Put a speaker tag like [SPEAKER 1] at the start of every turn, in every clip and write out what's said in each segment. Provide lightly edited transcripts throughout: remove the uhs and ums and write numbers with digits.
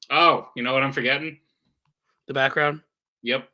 [SPEAKER 1] Oh, you know what I'm forgetting?
[SPEAKER 2] The background?
[SPEAKER 1] Yep.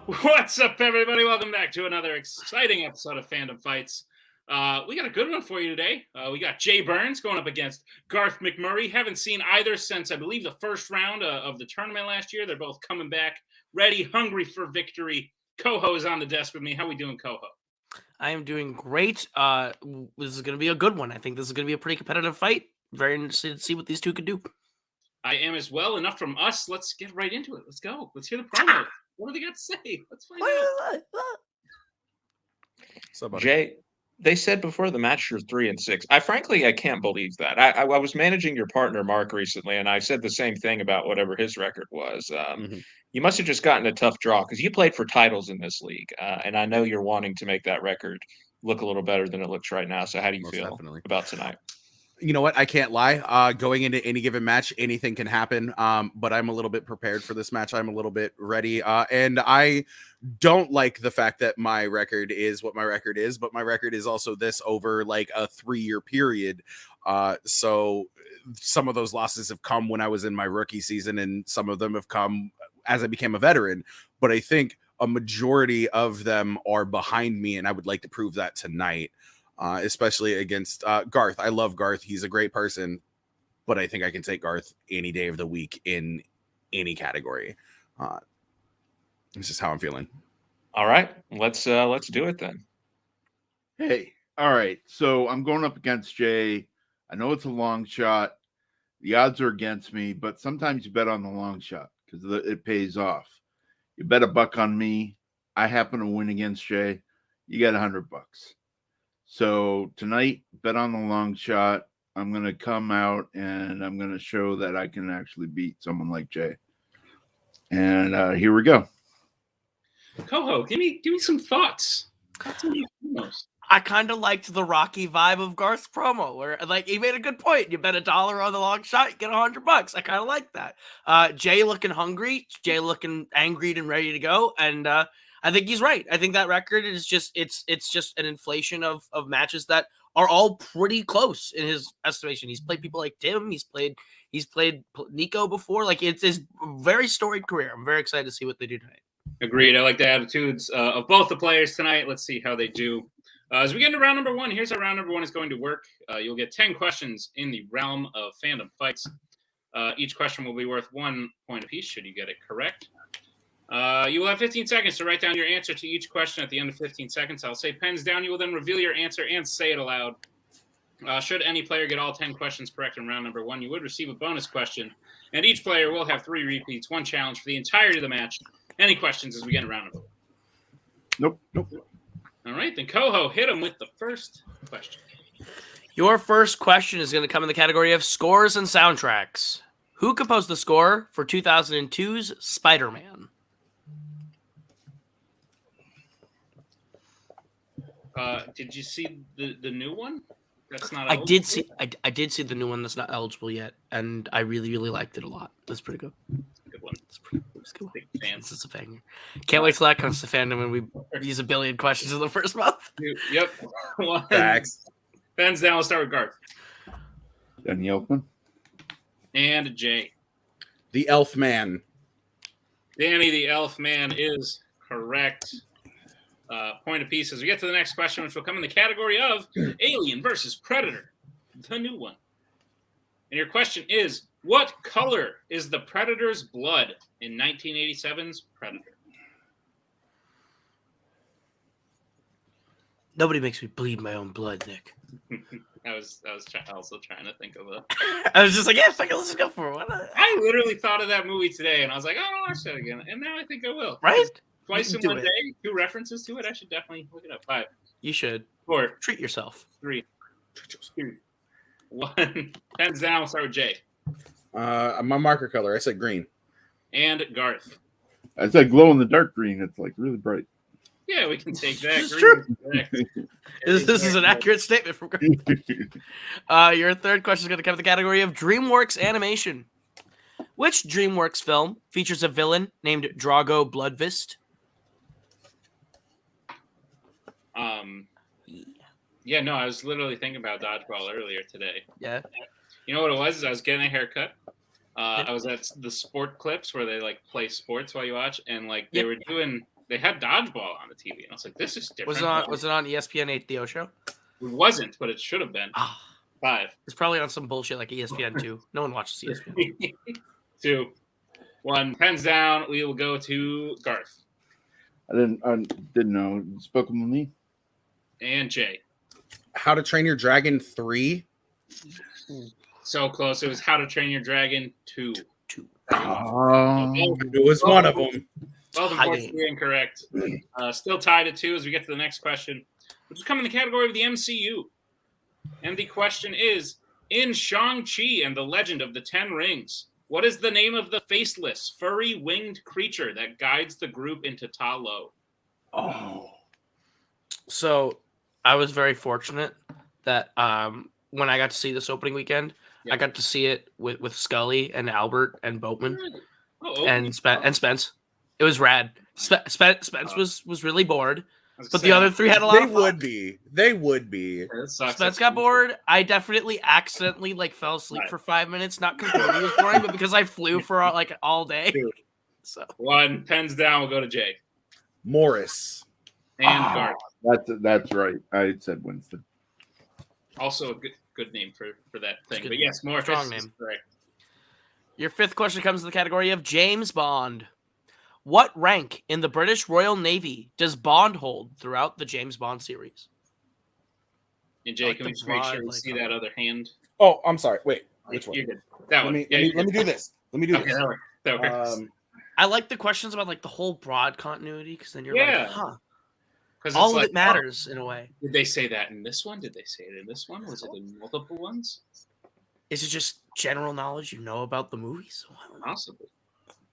[SPEAKER 1] What's up, everybody? Welcome back to another exciting episode of Fandom Fights. We got a good one for you today. We got Jay Burnz going up against Garth McMurray. Haven't seen either since, I believe, the first round of the tournament last year. They're both coming back, ready, hungry for victory. Koho is on the desk with me. How we doing, Koho?
[SPEAKER 2] I am doing great. This is going to be a good one. I think this is going to be a pretty competitive fight. Very interested to see what these two could do.
[SPEAKER 1] I am as well. Enough from us. Let's get right into it. Let's go. Let's hear the promo. What do they got to say? Let's find out.
[SPEAKER 3] So,
[SPEAKER 4] Jay, they said before the match you're 3-6. I can't believe that. I was managing your partner Mark recently, and I said the same thing about whatever his record was. You must have just gotten a tough draw because you played for titles in this league, and I know you're wanting to make that record look a little better than it looks right now. So, how do you feel about tonight?
[SPEAKER 3] You know what? I can't lie. Going into any given match, anything can happen. But I'm a little bit prepared for this match. I'm a little bit ready. And I don't like the fact that my record is what my record is, but my record is also this over like a 3-year period. So some of those losses have come when I was in my rookie season, and some of them have come as I became a veteran. But I think a majority of them are behind me, and I would like to prove that tonight. Especially against Garth. I love Garth. He's a great person, but I think I can take Garth any day of the week in any category. This is how I'm feeling.
[SPEAKER 4] All right, let's do it then.
[SPEAKER 5] Hey, all right. So I'm going up against Jay. I know it's a long shot. The odds are against me, but sometimes you bet on the long shot because it pays off. You bet $1 on me. I happen to win against Jay. You got $100. So tonight, bet on the long shot. I'm going to come out and I'm going to show that I can actually beat someone like Jay. And here we go.
[SPEAKER 1] Koho, give me some thoughts.
[SPEAKER 2] I kind of liked the Rocky vibe of Garth's promo, where like he made a good point. You bet $1 on the long shot, you get $100. I kind of like that. Jay looking hungry, Jay looking angry and ready to go, and I think he's right. I think that record is just it's just an inflation of matches that are all pretty close in his estimation. He's played people like Tim. He's played Nico before. Like it's his very storied career. I'm very excited to see what they do tonight.
[SPEAKER 1] Agreed. I like the attitudes of both the players tonight. Let's see how they do. As we get into round number 1, here's how round number 1 is going to work. You'll get 10 questions in the realm of fandom fights. Each question will be worth 1 point apiece should you get it correct. You will have 15 seconds to write down your answer to each question. At the end of 15 seconds, I'll say pens down. You will then reveal your answer and say it aloud. Should any player get all 10 questions correct in round number 1, you would receive a bonus question. And each player will have 3 repeats, 1 challenge for the entirety of the match. Any questions as we get in round number 1?
[SPEAKER 5] Nope.
[SPEAKER 1] All right, then Koho, hit him with the first question.
[SPEAKER 2] Your first question is going to come in the category of scores and soundtracks. Who composed the score for 2002's Spider-Man?
[SPEAKER 1] Did you see the new one? That's not.
[SPEAKER 2] I did see the new one that's not eligible yet, and I really liked it a lot. That's pretty good.
[SPEAKER 1] Good one.
[SPEAKER 2] It's a good one.
[SPEAKER 1] Big fan.
[SPEAKER 2] This is a banger. Can't wait till that comes to Fandom and we use 1 billion questions in the first month.
[SPEAKER 1] Yep.
[SPEAKER 3] Facts.
[SPEAKER 1] Pens down. We'll start with Garth.
[SPEAKER 5] Danny Elfman.
[SPEAKER 1] And Jay.
[SPEAKER 3] The Elf Man.
[SPEAKER 1] Danny the Elf Man is correct. Point apiece as we get to the next question, which will come in the category of Alien versus Predator, the new one. And your question is, what color is the Predator's blood in 1987's Predator?
[SPEAKER 2] Nobody makes me bleed my own blood, Nick.
[SPEAKER 1] I was also trying to think of a.
[SPEAKER 2] I was just like, yeah, fuck it, let's just go for it.
[SPEAKER 1] I literally thought of that movie today, and I was like, I'll watch that again, and now I think I will.
[SPEAKER 2] Right?
[SPEAKER 1] Twice in one day, 2 references to it. I should definitely look it up. 5.
[SPEAKER 2] You should.
[SPEAKER 1] 4.
[SPEAKER 2] Treat yourself.
[SPEAKER 1] 3. 2. 1. Pens down. We'll start with Jay.
[SPEAKER 3] My marker color. I said green.
[SPEAKER 1] And Garth.
[SPEAKER 5] I said glow in the dark green. It's like really bright.
[SPEAKER 1] Yeah, we can take that.
[SPEAKER 2] This is true. This is an accurate statement from Garth. Your third question is going to come in the category of DreamWorks animation. Which DreamWorks film features a villain named Drago Bloodfist?
[SPEAKER 1] Yeah, no, I was literally thinking about dodgeball earlier today.
[SPEAKER 2] Yeah.
[SPEAKER 1] You know what it was? I was getting a haircut. I was at the sport clips where they like play sports while you watch, and like they had dodgeball on the TV, and I was like, "This is different."
[SPEAKER 2] Was it on ESPN 8 The O Show?
[SPEAKER 1] It wasn't, but it should have been. 5.
[SPEAKER 2] It's probably on some bullshit like ESPN 2. No one watches ESPN.
[SPEAKER 1] 2, 1, pens down. We will go to Garth.
[SPEAKER 5] I didn't know. Spoken with me.
[SPEAKER 1] And Jay.
[SPEAKER 3] How to Train Your Dragon 3.
[SPEAKER 1] So close. It was How to Train Your Dragon 2.
[SPEAKER 3] It was one of them.
[SPEAKER 1] Both unfortunately incorrect. Still tied at 2 as we get to the next question, which is coming in the category of the MCU. And the question is, in Shang-Chi and the Legend of the Ten Rings, what is the name of the faceless, furry, winged creature that guides the group into Ta Lo?
[SPEAKER 2] So I was very fortunate that when I got to see this opening weekend, I got to see it with Scully and Albert and Boatman and Spence. It was rad. Spence was really bored, but the other 3 had a lot of fun.
[SPEAKER 3] They would be.
[SPEAKER 2] Spence got bored. I definitely accidentally fell asleep for 5 minutes, not because it was boring, but because I flew for all day.
[SPEAKER 1] 2.
[SPEAKER 2] So
[SPEAKER 1] 1, pens down. We'll go to Jay.
[SPEAKER 3] Morris.
[SPEAKER 1] And Garth.
[SPEAKER 5] That's right. I said Winston.
[SPEAKER 1] Also a good name for that thing. But yes, Morris.
[SPEAKER 2] Strong name.
[SPEAKER 1] Correct.
[SPEAKER 2] Your 5th question comes in the category of James Bond. What rank in the British Royal Navy does Bond hold throughout the James Bond series?
[SPEAKER 1] And Jay, can we just make sure we see that other hand?
[SPEAKER 3] Oh, I'm sorry. Wait, which one?
[SPEAKER 1] You're good. That one.
[SPEAKER 3] Let me do this. Let me do this.
[SPEAKER 1] That works.
[SPEAKER 2] I like the questions about the whole broad continuity because then you're
[SPEAKER 1] because
[SPEAKER 2] all of it matters in a way.
[SPEAKER 1] Did they say that in this one? Did they say it in this one? Was it in multiple ones?
[SPEAKER 2] Is it just general knowledge you know about the movies?
[SPEAKER 1] Possibly.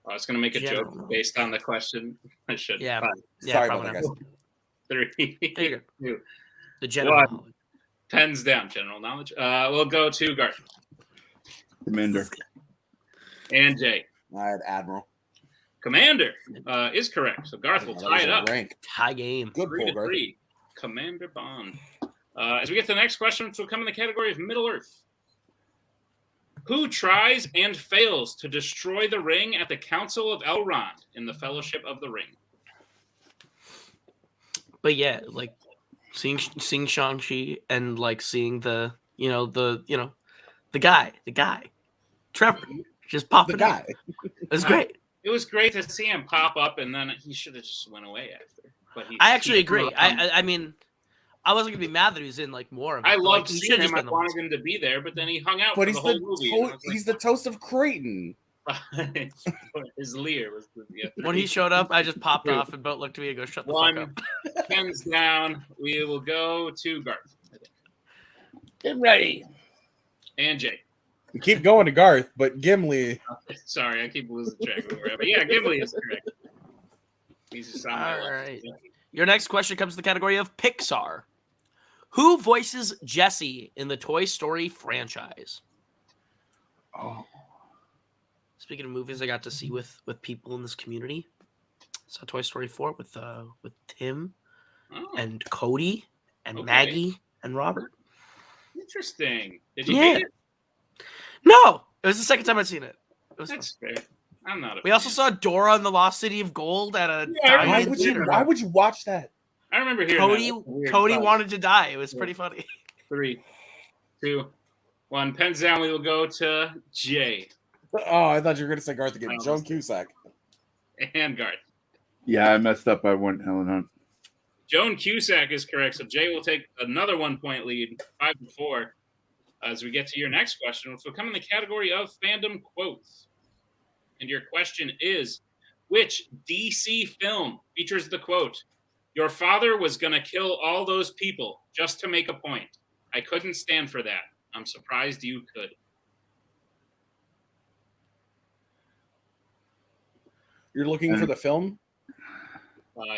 [SPEAKER 1] I was going to make a joke based on the question. I should.
[SPEAKER 2] Yeah.
[SPEAKER 3] Sorry about that, guys.
[SPEAKER 1] 3.
[SPEAKER 2] There you go.
[SPEAKER 1] 2.
[SPEAKER 2] The general knowledge.
[SPEAKER 1] Pens down. General knowledge. We'll go to Garth.
[SPEAKER 5] Commander.
[SPEAKER 1] And Jay.
[SPEAKER 3] I had Admiral.
[SPEAKER 1] Commander is correct. So Garth will tie it up.
[SPEAKER 2] Tie game.
[SPEAKER 3] Good
[SPEAKER 1] 3-3. Commander Bond. As we get to the next question, which will come in the category of Middle Earth. Who tries and fails to destroy the ring at the Council of Elrond in the Fellowship of the Ring?
[SPEAKER 2] But yeah, seeing Shang-Chi and seeing the guy, Trevor, just popping.
[SPEAKER 3] The guy.
[SPEAKER 2] It was great.
[SPEAKER 1] It was great to see him pop up, and then he should have just went away after. But
[SPEAKER 2] I actually agree. I mean, I wasn't gonna be mad that he was in more of it.
[SPEAKER 1] I loved seeing him. I wanted him to be there, but then he hung out for the whole movie.
[SPEAKER 3] He's the toast of Creighton.
[SPEAKER 1] His Lear was
[SPEAKER 2] when he showed up, I just popped off, and Boat looked at me and goes, "Shut the fuck up."
[SPEAKER 1] Pens down. We will go to Garth.
[SPEAKER 5] Get ready.
[SPEAKER 1] And Jay.
[SPEAKER 3] We keep going to Garth, but Gimli.
[SPEAKER 1] Sorry, I keep losing track of where. But yeah, Gimli is correct. He's just on my left.
[SPEAKER 2] Right. Your next question comes to the category of Pixar. Who voices Jessie in the Toy Story franchise? Speaking of movies I got to see with people in this community, saw Toy Story 4 with Tim and Cody and Maggie and Robert.
[SPEAKER 1] Interesting. Did you hate it?
[SPEAKER 2] No, it was the second time I'd seen it.
[SPEAKER 1] That's fair. I'm not.
[SPEAKER 2] We also saw Dora and the Lost City of Gold at a.
[SPEAKER 3] Why would you watch that?
[SPEAKER 1] I remember hearing
[SPEAKER 2] Cody wanted to die. It was pretty funny.
[SPEAKER 1] 3, 2, 1. Pens down. We will go to Jay.
[SPEAKER 3] Oh, I thought you were going to say Garth again. Joan Cusack.
[SPEAKER 1] And Garth.
[SPEAKER 5] Yeah, I messed up. I went Helen Hunt.
[SPEAKER 1] Joan Cusack is correct. So Jay will take another 1-point lead, 5-4. As we get to your next question, which will come in the category of fandom quotes. And your question is, which DC film features the quote, "Your father was going to kill all those people just to make a point. I couldn't stand for that. I'm surprised you could."
[SPEAKER 3] You're looking for the film?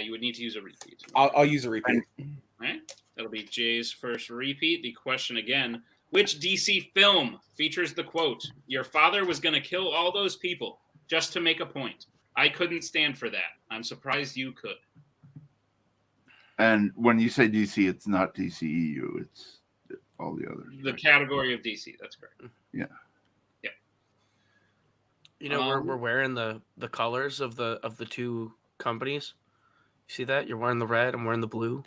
[SPEAKER 1] You would need to use a repeat.
[SPEAKER 3] I'll use a repeat.
[SPEAKER 1] All right. That'll be Jay's first repeat. The question again, which DC film features the quote, "Your father was going to kill all those people just to make a point. I couldn't stand for that. I'm surprised you could."
[SPEAKER 5] And when you say DC, it's not DCEU. It's all the others.
[SPEAKER 1] The
[SPEAKER 5] right?
[SPEAKER 1] category of DC. That's correct.
[SPEAKER 5] Yeah.
[SPEAKER 1] Yeah.
[SPEAKER 2] You know, we're wearing the colors of the two companies. You see that? You're wearing the red. I'm wearing the blue.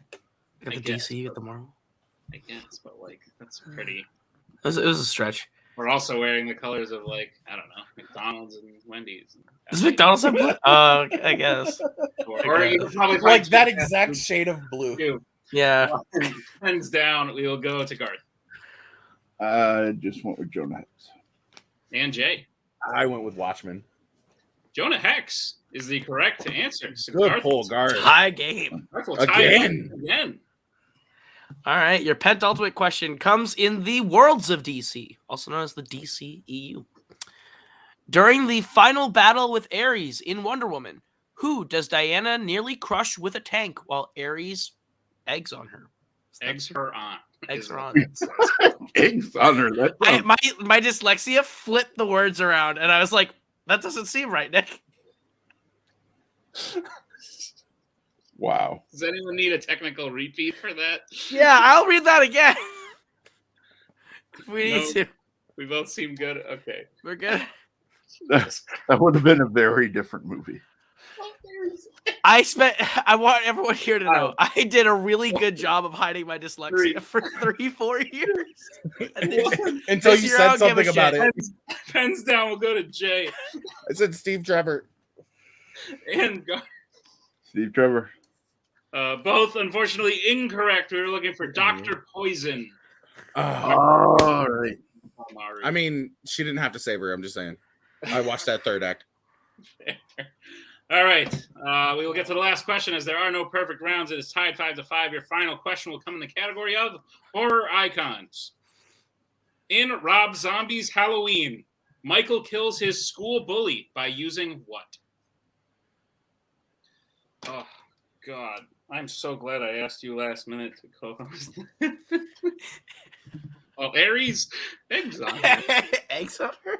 [SPEAKER 2] You got the DC. You got the Marvel.
[SPEAKER 1] I guess, but like that's pretty.
[SPEAKER 2] It was a stretch.
[SPEAKER 1] We're also wearing the colors of like I don't know McDonald's and Wendy's.
[SPEAKER 2] Does McDonald's have blue? I guess.
[SPEAKER 1] Or you could probably
[SPEAKER 3] Like
[SPEAKER 1] find
[SPEAKER 3] that
[SPEAKER 1] two
[SPEAKER 3] exact
[SPEAKER 1] fast
[SPEAKER 3] shade of blue.
[SPEAKER 1] food.
[SPEAKER 2] Yeah.
[SPEAKER 1] Hands down, we will go to Garth
[SPEAKER 5] I just went with Jonah Hex.
[SPEAKER 1] and Jay.
[SPEAKER 3] I went with Watchmen.
[SPEAKER 1] Jonah Hex is the correct answer. So
[SPEAKER 3] Good pull, Garth.
[SPEAKER 2] High game.
[SPEAKER 1] Garth will tie it
[SPEAKER 3] Again.
[SPEAKER 1] again.
[SPEAKER 2] All right. Your penultimate question comes in the worlds of DC, also known as the DCEU. During the final battle with Ares in Wonder Woman, who does Diana nearly crush with a tank while Ares eggs on her?
[SPEAKER 1] Eggs her on.
[SPEAKER 2] Eggs her on.
[SPEAKER 5] Eggs on her.
[SPEAKER 2] My dyslexia flipped the words around, and I was like, that doesn't seem right, Nick.
[SPEAKER 5] Wow.
[SPEAKER 1] Does anyone need a technical repeat for that?
[SPEAKER 2] Yeah, I'll read that again. We need to.
[SPEAKER 1] We both seem good. Okay.
[SPEAKER 2] We're good.
[SPEAKER 5] That would have been a very different movie.
[SPEAKER 2] I want everyone here to know I did a really good job of hiding my dyslexia for 3-4 years.
[SPEAKER 3] Until you said something about it.
[SPEAKER 1] Pens down. We'll go to Jay
[SPEAKER 3] I said Steve Trevor.
[SPEAKER 1] and Garth.
[SPEAKER 5] Steve Trevor.
[SPEAKER 1] Both unfortunately incorrect. We were looking for Dr. Poison.
[SPEAKER 5] All right.
[SPEAKER 3] I mean, she didn't have to save her. I'm just saying. I watched that third act.
[SPEAKER 1] All right. We will get to the last question as there are no perfect rounds. It is tied 5-5. Your final question will come in the category of horror icons. In Rob Zombie's Halloween, Michael kills his school bully by using what? Oh, God. I'm so glad I asked you last minute to co-host. Oh, Aries? Eggs on her.
[SPEAKER 2] Eggs on her?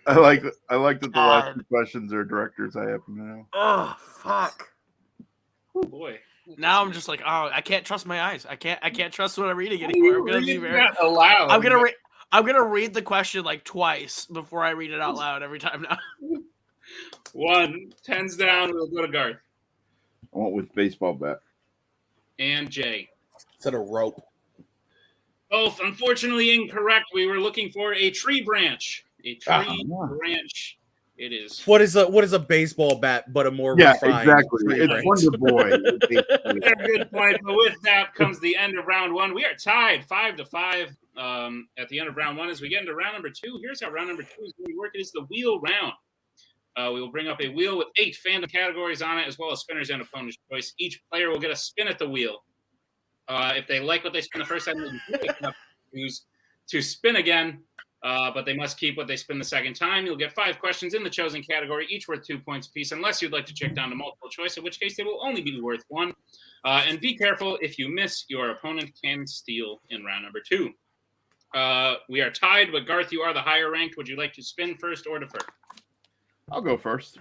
[SPEAKER 5] I like that the last two questions are directors I happen to know.
[SPEAKER 2] Oh, fuck.
[SPEAKER 1] Oh, boy.
[SPEAKER 2] Now I'm just like, oh, I can't trust my eyes. I can't trust what I'm reading anymore. I'm gonna be very
[SPEAKER 1] allowed.
[SPEAKER 2] I'm gonna read the question like twice before I read it out loud every time now.
[SPEAKER 1] 1, 10's down. We'll go to Garth.
[SPEAKER 5] I went with baseball bat.
[SPEAKER 1] And Jay.
[SPEAKER 3] Instead of rope.
[SPEAKER 1] Both unfortunately incorrect. We were looking for a tree branch. A tree branch. It is.
[SPEAKER 3] What is a baseball bat but a more refined
[SPEAKER 5] exactly. It's
[SPEAKER 3] branch?
[SPEAKER 5] Wonder Boy.
[SPEAKER 1] Good point. But with that comes the end of round 1. We are tied 5-5 at the end of round 1. As we get into round number 2, here's how round number 2 is going to work. It is the wheel round. We will bring up a wheel with 8 fandom categories on it, as well as spinners and opponent's choice. Each player will get a spin at the wheel. If they like what they spin the first time, they can choose to spin again. But they must keep what they spin the second time. You'll get 5 questions in the chosen category, each worth 2 points apiece, unless you'd like to check down to multiple choice, in which case they will only be worth 1. And be careful, if you miss, your opponent can steal in round number 2. We are tied, but Garth, you are the higher ranked. Would you like to spin first or defer?
[SPEAKER 5] I'll go first.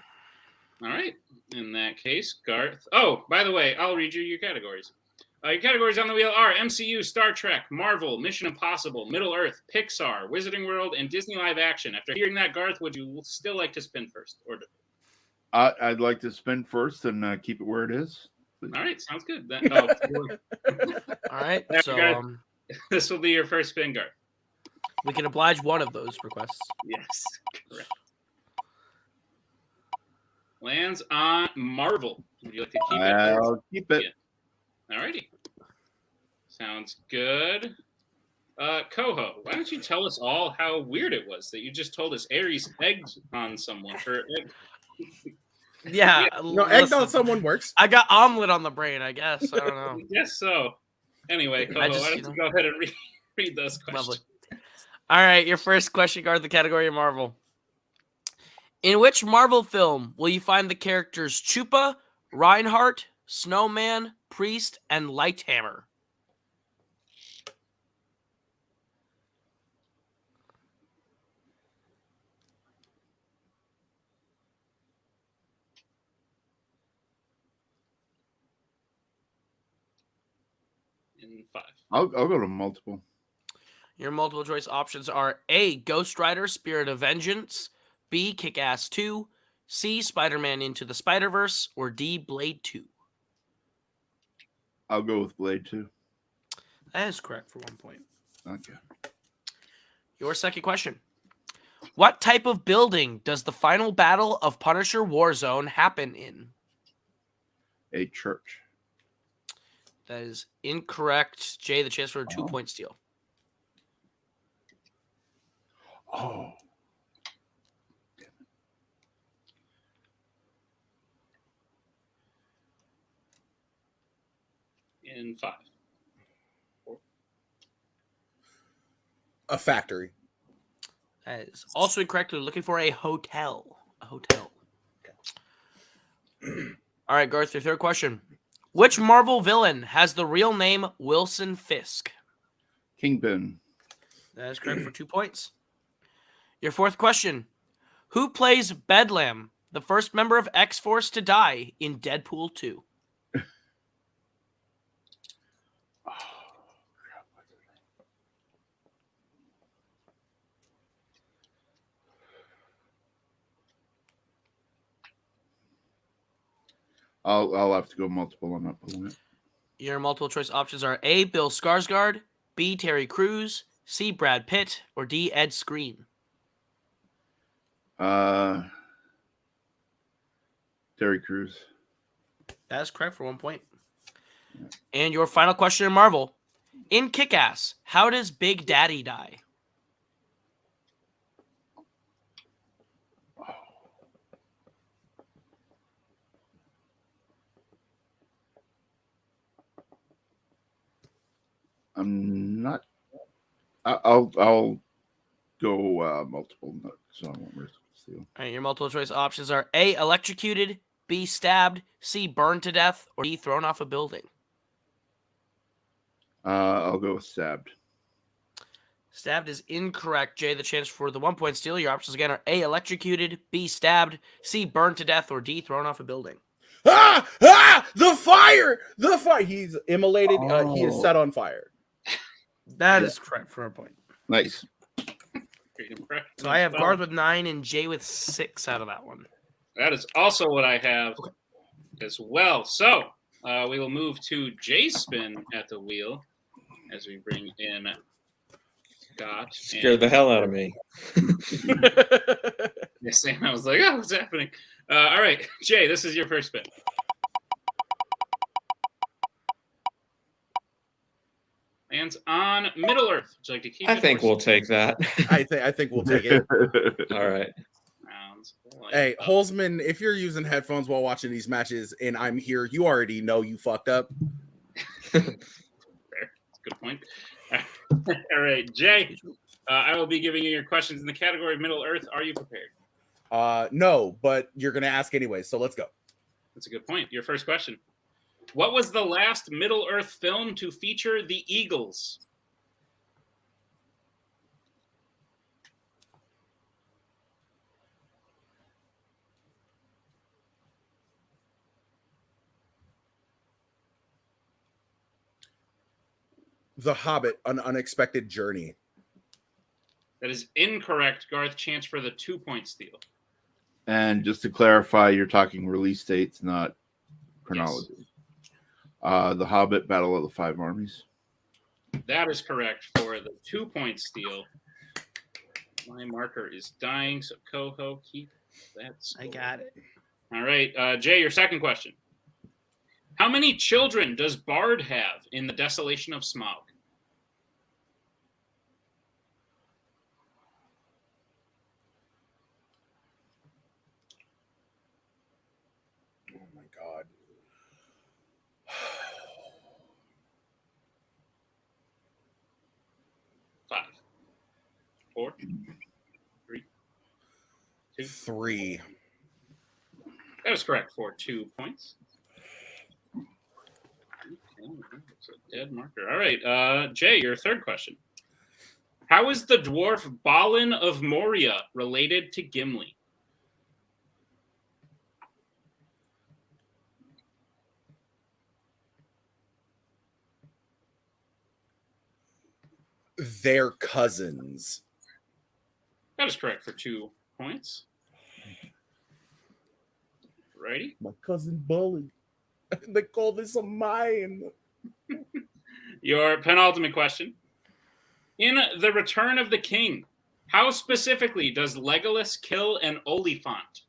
[SPEAKER 1] All right. In that case, Garth. Oh, by the way, I'll read you your categories. Your categories on the wheel are MCU, Star Trek, Marvel, Mission Impossible, Middle Earth, Pixar, Wizarding World, and Disney Live Action. After hearing that, Garth, would you still like to spin first? Or
[SPEAKER 5] I'd like to spin first and keep it where it is. Please.
[SPEAKER 1] All right, sounds good.
[SPEAKER 2] All right, so
[SPEAKER 1] this will be your first spin, Garth.
[SPEAKER 2] We can oblige one of those requests.
[SPEAKER 1] Yes, correct. Lands on Marvel. Would you like to keep it?
[SPEAKER 5] I'll keep it.
[SPEAKER 1] Yeah. All righty. Sounds good. Koho, why don't you tell us all how weird it was that you just told us Aries egged on someone?
[SPEAKER 2] Yeah.
[SPEAKER 3] No, egged on someone works.
[SPEAKER 2] I got omelet on the brain, I guess. I don't know.
[SPEAKER 1] Yes, so. Anyway, Koho, why don't you go ahead and read those questions?
[SPEAKER 2] Lovely. All right, your first question, guard the category of Marvel. In which Marvel film will you find the characters Chupa, Reinhardt, Snowman, Priest, and Lighthammer?
[SPEAKER 1] in 5.
[SPEAKER 5] I'll go to multiple.
[SPEAKER 2] Your multiple choice options are A, Ghost Rider, Spirit of Vengeance, B, Kick-Ass 2, C, Spider-Man Into the Spider-Verse, or D, Blade 2.
[SPEAKER 5] I'll go with Blade 2.
[SPEAKER 2] That is correct for 1 point.
[SPEAKER 5] Okay.
[SPEAKER 2] Your second question. What type of building does the final battle of Punisher Warzone happen in?
[SPEAKER 5] A church.
[SPEAKER 2] That is incorrect. Jay, the chance for a 2-point steal.
[SPEAKER 5] Oh.
[SPEAKER 1] In 5. 4.
[SPEAKER 3] A factory.
[SPEAKER 2] That is also incorrect. We're looking for a hotel. A hotel. All right, Garth, your third question. Which Marvel villain has the real name Wilson Fisk?
[SPEAKER 5] Kingpin.
[SPEAKER 2] That is correct for 2 points. Your fourth question. Who plays Bedlam, the first member of X-Force to die in Deadpool 2?
[SPEAKER 5] I'll have to go multiple. I'm not pulling it.
[SPEAKER 2] Your multiple choice options are A, Bill Skarsgård, B, Terry Crews, C, Brad Pitt, or D, Ed Skrein.
[SPEAKER 5] Terry Crews.
[SPEAKER 2] That is correct for 1 point. And your final question in Marvel. In Kick-Ass, how does Big Daddy die?
[SPEAKER 5] I'm not. I'll go multiple. So I won't risk steal.
[SPEAKER 2] All right, your multiple choice options are A, electrocuted, B, stabbed, C, burned to death, or D, thrown off a building.
[SPEAKER 5] I'll go with stabbed.
[SPEAKER 2] Stabbed is incorrect. Jay, the chance for the 1 point steal. Your options again are A, electrocuted, B, stabbed, C, burned to death, or D, thrown off a building.
[SPEAKER 3] The fire! The fire! He's immolated. He is set on fire.
[SPEAKER 2] That is correct for a point.
[SPEAKER 5] Nice.
[SPEAKER 2] So I have Garth with 9 and Jay with 6 out of that one.
[SPEAKER 1] That is also what I have as well. So we will move to Jay's spin at the wheel as we bring in Scott.
[SPEAKER 4] Scared the hell out of me.
[SPEAKER 1] Yes, and I was like, oh, what's happening? All right, Jay, this is your first spin. Lands on Middle Earth. Would you like to keep it?
[SPEAKER 4] I think we'll take that.
[SPEAKER 3] I think we'll take it.
[SPEAKER 4] All right.
[SPEAKER 3] Hey, Holzman, if you're using headphones while watching these matches and I'm here, you already know you fucked up.
[SPEAKER 1] Fair. Good point. All right, Jay, I will be giving you your questions in the category of Middle Earth. Are you prepared?
[SPEAKER 3] No, but you're going to ask anyway, so let's go.
[SPEAKER 1] That's a good point. Your first question. What was the last Middle Earth film to feature the Eagles?
[SPEAKER 3] The Hobbit, An Unexpected Journey.
[SPEAKER 1] That is incorrect. Garth, chance for the 2-point steal.
[SPEAKER 5] And just to clarify, you're talking release dates, not chronology. Yes. The Hobbit, Battle of the Five Armies.
[SPEAKER 1] That is correct for the 2-point steal. My marker is dying, so Koho, keep that score.
[SPEAKER 2] I got it.
[SPEAKER 1] All right, Jay, your second question. How many children does Bard have in The Desolation of Smaug?
[SPEAKER 3] Oh my God.
[SPEAKER 1] 5, 4, 3, 2.
[SPEAKER 3] 3.
[SPEAKER 1] That is correct for 2 points. It's a dead marker. All right, Jay, your third question. How is the dwarf Balin of Moria related to Gimli?
[SPEAKER 3] They're cousins.
[SPEAKER 1] That is correct for 2 points. Righty.
[SPEAKER 3] My cousin Bully. They call this a mine.
[SPEAKER 1] Your penultimate question. In The Return of the King, how specifically does Legolas kill an Oliphant?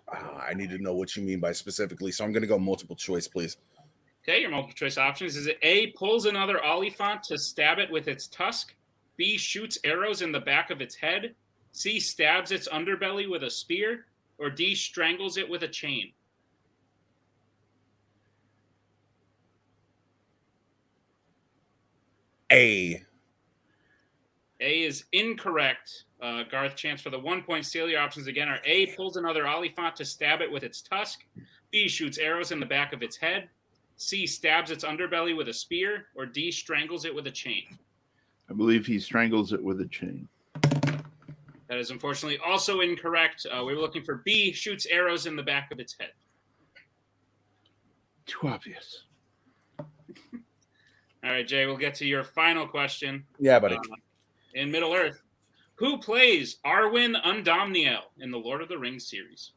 [SPEAKER 3] I need to know what you mean by specifically, so I'm going to go multiple choice, please.
[SPEAKER 1] Okay, your multiple choice options. Is it A, pulls another Oliphant to stab it with its tusk? B, shoots arrows in the back of its head? C, stabs its underbelly with a spear? Or D, strangles it with a chain?
[SPEAKER 3] A.
[SPEAKER 1] A is incorrect. Garth, chance for the 1 point. Steal. Your options again are A, pulls another Oliphant to stab it with its tusk. B, shoots arrows in the back of its head. C, stabs its underbelly with a spear. Or D, strangles it with a chain.
[SPEAKER 5] I believe he strangles it with a chain.
[SPEAKER 1] That is unfortunately also incorrect. We were looking for B, shoots arrows in the back of its head.
[SPEAKER 5] Too obvious.
[SPEAKER 1] All right, Jay, we'll get to your final question.
[SPEAKER 3] Yeah, buddy.
[SPEAKER 1] In Middle-earth, who plays Arwen Undomniel in the Lord of the Rings series?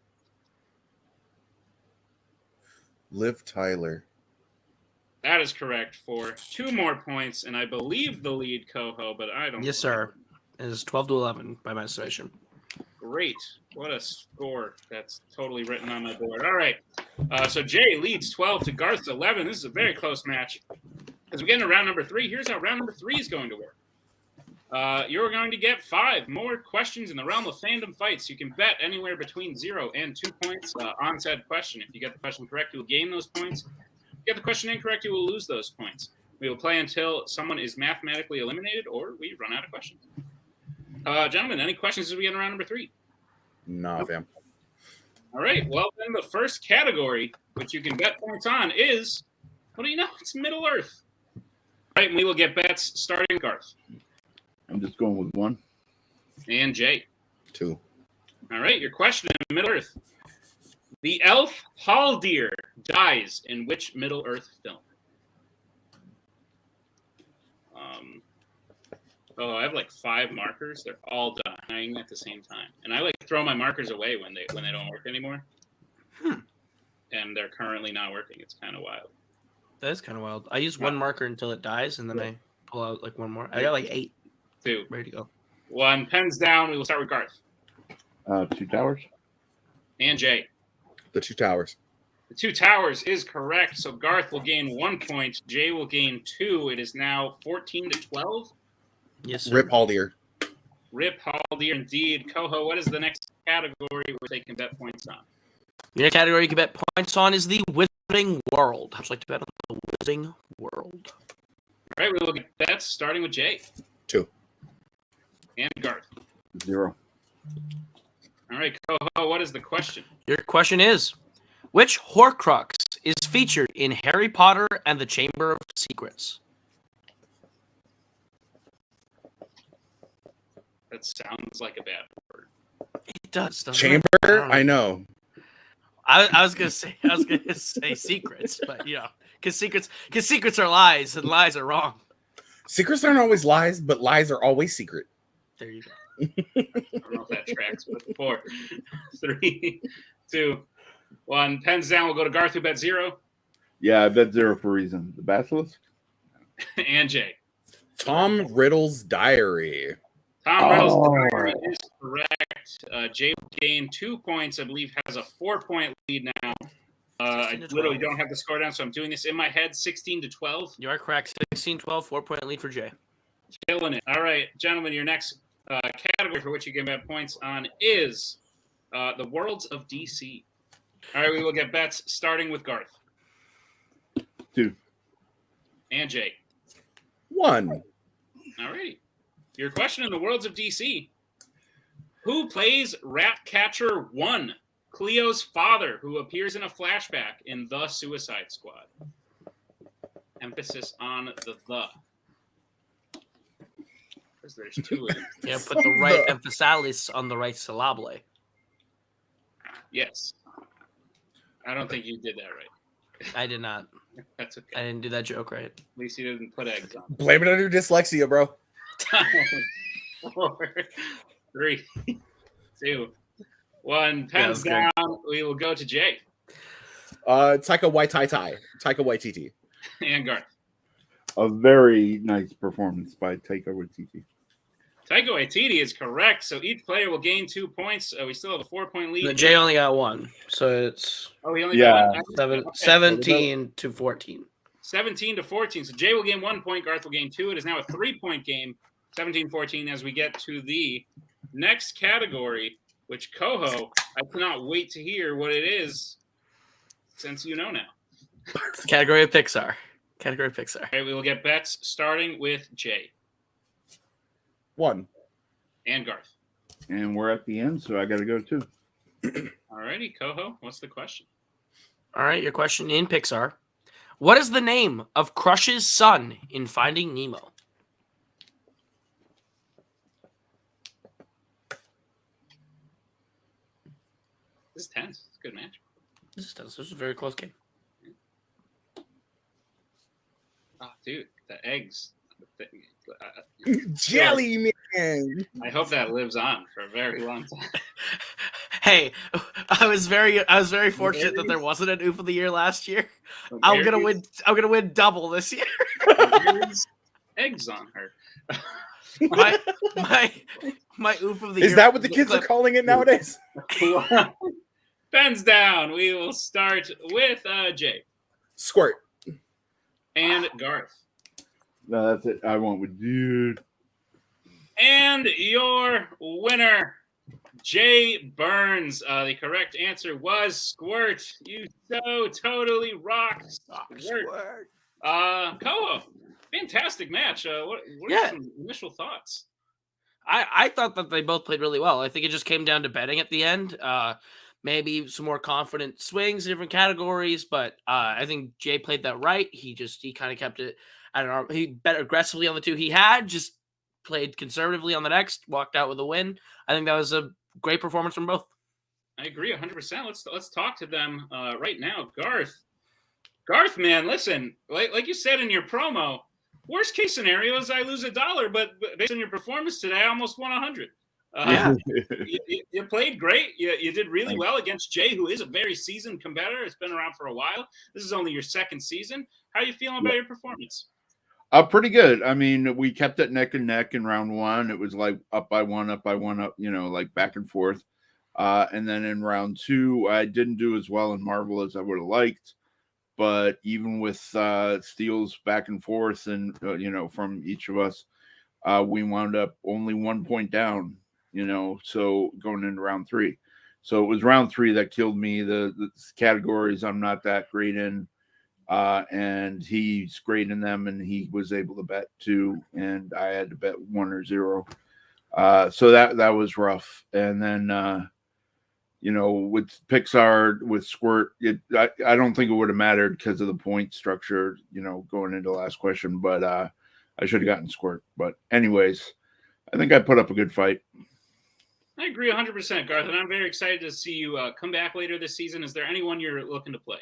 [SPEAKER 3] Liv Tyler.
[SPEAKER 1] That is correct for 2 more points, and I believe the lead Koho, but I don't.
[SPEAKER 2] Yes, sir. It is 12-11 by my estimation.
[SPEAKER 1] Great. What a score. That's totally written on my board. All right. So Jay leads 12 to Garth's 11. This is a very close match. As we get into round number 3, here's how round number 3 is going to work. You're going to get 5 more questions in the realm of fandom fights. You can bet anywhere between 0 and 2 points on said question. If you get the question correct, you will gain those points. If you get the question incorrect, you will lose those points. We will play until someone is mathematically eliminated or we run out of questions. Gentlemen, any questions as we get into round number 3?
[SPEAKER 3] Nah, fam.
[SPEAKER 1] All right. Well, then the first category, which you can bet points on, is, what do you know? It's Middle-earth. All right, and we will get bets starting Garth.
[SPEAKER 5] I'm just going with 1.
[SPEAKER 1] And Jay.
[SPEAKER 3] 2.
[SPEAKER 1] All right, your question in Middle-earth. The elf Haldir dies in which Middle-earth film? I have like 5 markers. They're all dying at the same time. And I like throw my markers away when they don't work anymore. And they're currently not working. It's kind of wild.
[SPEAKER 2] That is kind of wild. I use 1 marker until it dies, and then I pull out like 1 more. I got like 8.
[SPEAKER 1] 2.
[SPEAKER 2] Ready to go.
[SPEAKER 1] 1. Pens down. We will start with Garth.
[SPEAKER 5] 2 towers.
[SPEAKER 1] And Jay.
[SPEAKER 3] The 2 towers.
[SPEAKER 1] The 2 towers is correct. So Garth will gain 1 point. Jay will gain 2. It is now 14-12.
[SPEAKER 2] Yes, sir.
[SPEAKER 3] Rip Haldir.
[SPEAKER 1] Rip Haldir, indeed. Koho, what is the next category where they can bet points on?
[SPEAKER 2] The next category you can bet points on is the Wizarding World. I'd like to bet on the Wizarding World.
[SPEAKER 1] All right, we will get bets starting with Jay.
[SPEAKER 3] 2.
[SPEAKER 1] And Garth.
[SPEAKER 5] 0.
[SPEAKER 1] All right, Koho, what is the question?
[SPEAKER 2] Your question is, which Horcrux is featured in Harry Potter and the Chamber of Secrets?
[SPEAKER 1] That sounds like a bad word.
[SPEAKER 2] It does.
[SPEAKER 3] Chamber? I know.
[SPEAKER 2] I was gonna say secrets, but because secrets are lies and lies are wrong.
[SPEAKER 3] Secrets aren't always lies, but lies are always secret.
[SPEAKER 2] There you go.
[SPEAKER 1] I don't know if that tracks, but 4, 3, 2, 1. Pens down. We'll go to Garth, who bet 0.
[SPEAKER 5] Yeah, I bet 0 for a reason. The Basilisk?
[SPEAKER 1] And Jay.
[SPEAKER 3] Tom Riddle's Diary.
[SPEAKER 1] Tom Riddle's Diary is correct. Jay will gain 2 points. I believe has a 4-point lead now. I literally don't have the score down, so I'm doing this in my head. 16-12.
[SPEAKER 2] You are correct. 16-12, 4-point lead for Jay.
[SPEAKER 1] Killing it. All right, gentlemen, your next category for which you can bet points on is the Worlds of DC. All right, we will get bets starting with Garth.
[SPEAKER 5] 2.
[SPEAKER 1] And Jay.
[SPEAKER 3] 1.
[SPEAKER 1] All right. Your question in the Worlds of DC. Who plays Ratcatcher 1, Cleo's father, who appears in a flashback in The Suicide Squad? Emphasis on the. Because there's 2 of them.
[SPEAKER 2] Yeah, put the right emphasis on the right syllable.
[SPEAKER 1] Yes. I don't think you did that right.
[SPEAKER 2] I did not.
[SPEAKER 1] That's okay.
[SPEAKER 2] I didn't do that joke right.
[SPEAKER 1] At least you didn't put eggs on.
[SPEAKER 3] Blame it on your dyslexia, bro.
[SPEAKER 1] 4, 3, 2, 1. Pens down. We will go to Jay.
[SPEAKER 3] Taika Waititi.
[SPEAKER 1] And Garth.
[SPEAKER 5] A very nice performance by Taika Waititi.
[SPEAKER 1] Taika Waititi is correct. So each player will gain 2 points. We still have a 4-point lead.
[SPEAKER 2] No, Jay only got 1, so it's
[SPEAKER 1] he only got 1.
[SPEAKER 2] 17 to 14.
[SPEAKER 1] 17 to 14. So Jay will gain 1 point. Garth will gain 2. It is now a 3-point game. 17-14 as we get to the next category, which Koho, I cannot wait to hear what it is, since you know now.
[SPEAKER 2] Category of Pixar.
[SPEAKER 1] All right, we will get bets starting with Jay.
[SPEAKER 3] 1.
[SPEAKER 1] And Garth.
[SPEAKER 5] And we're at the end, so I got to go too.
[SPEAKER 1] All righty, Koho, what's the question?
[SPEAKER 2] All right, your question in Pixar. What is the name of Crush's son in Finding Nemo?
[SPEAKER 1] This is tense. It's a good match.
[SPEAKER 2] This is a very close game.
[SPEAKER 1] Oh, dude, the eggs.
[SPEAKER 3] Jelly man.
[SPEAKER 1] I hope that lives on for a very long time.
[SPEAKER 2] Hey, I was very fortunate that there wasn't an oof of the year last year. I'm gonna win double this year.
[SPEAKER 1] Eggs on her.
[SPEAKER 2] my oof of the year.
[SPEAKER 3] Is that what the kids are calling it nowadays?
[SPEAKER 1] Pens down. We will start with Jay.
[SPEAKER 3] Squirt.
[SPEAKER 1] And Garth.
[SPEAKER 5] No, that's it. I went with dude.
[SPEAKER 1] And your winner, Jay Burnz. The correct answer was Squirt. You so totally rock Squirt. Koho, fantastic match. What are some initial thoughts?
[SPEAKER 2] I thought that they both played really well. I think it just came down to betting at the end. Maybe some more confident swings in different categories, but I think Jay played that right. He kind of kept it. I don't know. He bet aggressively on the 2 he had, just played conservatively on the next, walked out with a win. I think that was a great performance from both.
[SPEAKER 1] I agree 100%. Let's talk to them right now. Garth, man, listen, like you said in your promo, worst case scenario is I lose $1, but based on your performance today, I almost won 100. You played great. You did really well against Jay, who is a very seasoned competitor. It's been around for a while. This is only your second season. How are you feeling about your performance?
[SPEAKER 5] Pretty good. I mean, we kept it neck and neck in round 1. It was like up by one, like back and forth. And then in round 2, I didn't do as well in Marvel as I would have liked. But even with steals back and forth and, from each of us, we wound up only 1 point down, so going into round 3. So it was round 3 that killed me. The categories I'm not that great in. And he's great in them, and he was able to bet 2, and I had to bet 1 or 0. So that was rough. And then, with Pixar, with Squirt, I don't think it would have mattered because of the point structure, going into the last question, but I should have gotten Squirt. But anyways, I think I put up a good fight.
[SPEAKER 1] I agree 100%, Garth, and I'm very excited to see you come back later this season. Is there anyone you're looking to play?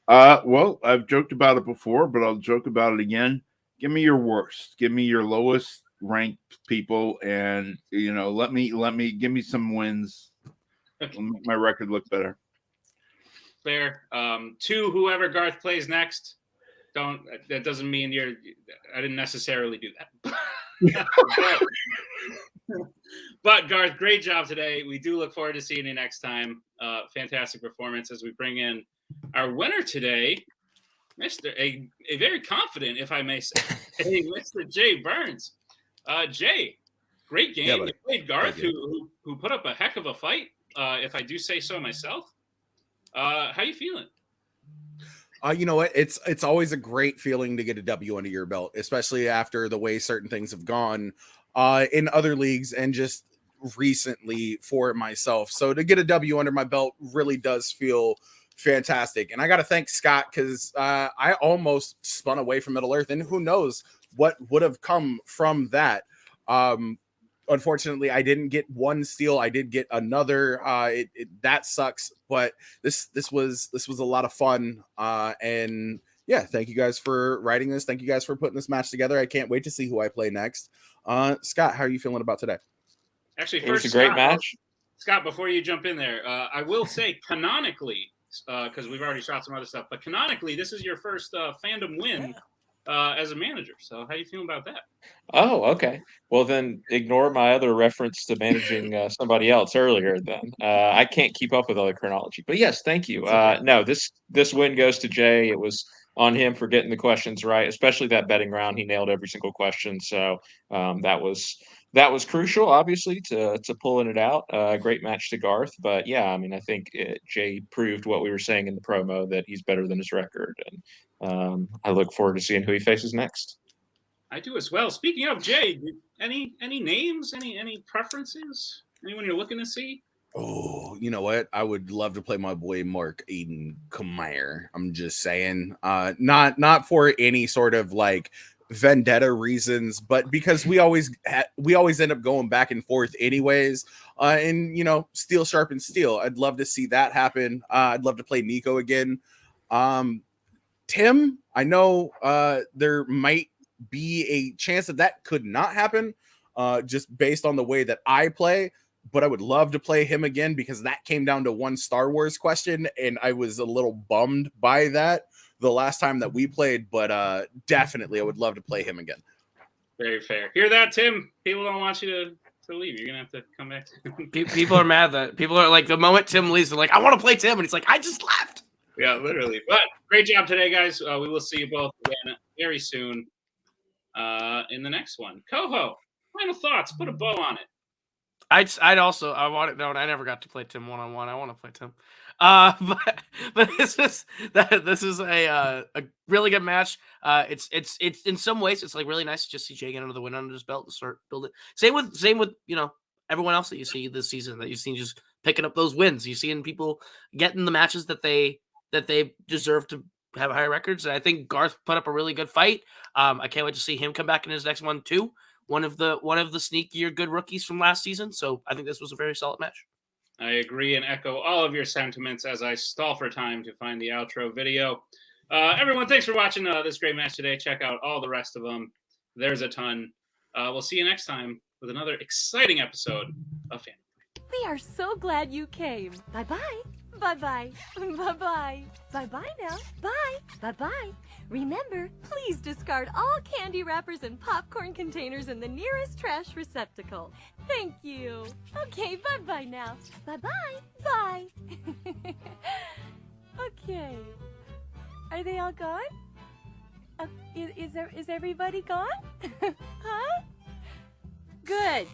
[SPEAKER 5] Well, I've joked about it before, but I'll joke about it again. Give me your worst. Give me your lowest ranked people, and let me give me some wins.
[SPEAKER 1] Okay.
[SPEAKER 5] Make my record look better.
[SPEAKER 1] Fair. 2, whoever Garth plays next. That doesn't mean I didn't necessarily do that. But Garth, great job today. We do look forward to seeing you next time. Fantastic performance as we bring in our winner today, a very confident, if I may say, Mr. Jay Burnz. Jay, great game. You played Garth, who put up a heck of a fight, if I do say so myself. How you feeling?
[SPEAKER 3] You know what? It's always a great feeling to get a W under your belt, especially after the way certain things have gone in other leagues and just recently for myself. So to get a W under my belt really does feel fantastic. And I got to thank Scott because I almost spun away from Middle Earth, and who knows what would have come from that. Unfortunately, I didn't get one steal. I did get another. That sucks. But this was a lot of fun. And yeah, thank you guys for writing this. Thank you guys for putting this match together. I can't wait to see who I play next. Scott, how are you feeling about today?
[SPEAKER 1] Actually,
[SPEAKER 4] It was
[SPEAKER 1] first,
[SPEAKER 4] a great
[SPEAKER 1] Scott,
[SPEAKER 4] match.
[SPEAKER 1] Scott, before you jump in there, I will say canonically, because we've already shot some other stuff, but canonically, this is your first Fandom win as a manager. So how you feeling about that?
[SPEAKER 4] Oh, okay. Well, then ignore my other reference to managing somebody else earlier. Then I can't keep up with all the chronology. But yes, thank you. No, this win goes to Jay. It was on him for getting the questions right, especially that betting round. He nailed every single question. So that was crucial, obviously, to pulling it out. Great match to Garth. But yeah, I mean, I think Jay proved what we were saying in the promo, that he's better than his record, and I look forward to seeing who he faces next.
[SPEAKER 1] I do as well. Speaking of Jay, any names, any preferences? Anyone you're looking to see?
[SPEAKER 3] Oh, you know what? I would love to play my boy Mark Aiden Kamayer. I'm just saying, not for any sort of like vendetta reasons, but because we always end up going back and forth anyways. And you know, steel sharpens steel. I'd love to see that happen. I'd love to play Nico again. Tim, I know there might be a chance that could not happen, just based on the way that I play. But I would love to play him again, because that came down to one Star Wars question, and I was a little bummed by that the last time that we played. But definitely, I would love to play him again.
[SPEAKER 1] Very fair. Hear that, Tim? People don't want you to leave. You're gonna have to come back.
[SPEAKER 2] People are mad that people are like, the moment Tim leaves, they're like, I want to play Tim, and he's like, I just left.
[SPEAKER 1] Yeah, literally. But great job today, guys. We will see you both again very soon in the next one. Koho, final thoughts. Put a bow on it.
[SPEAKER 2] I'd also, I want it known, I never got to play Tim one-on-one. I want to play Tim. But this is a really good match. It's in some ways it's like really nice to just see Jay get another win under his belt and start building. Same with you know, everyone else that you see this season, that you've seen just picking up those wins. You've seen people getting the matches that they deserve to have higher records. And I think Garth put up a really good fight. I can't wait to see him come back in his next one too. One of the sneakier good rookies from last season. So I think this was a very solid match.
[SPEAKER 1] I agree and echo all of your sentiments as I stall for time to find the outro video. Everyone, thanks for watching this great match today. Check out all the rest of them. There's a ton. We'll see you next time with another exciting episode of Fandom.
[SPEAKER 6] We are so glad you came. Bye-bye. Bye-bye. Bye-bye. Bye-bye now. Bye. Bye-bye. Remember, please discard all candy wrappers and popcorn containers in the nearest trash receptacle. Thank you. Okay, bye-bye now. Bye-bye. Bye. Okay. Are they all gone? Is everybody gone? Huh? Good.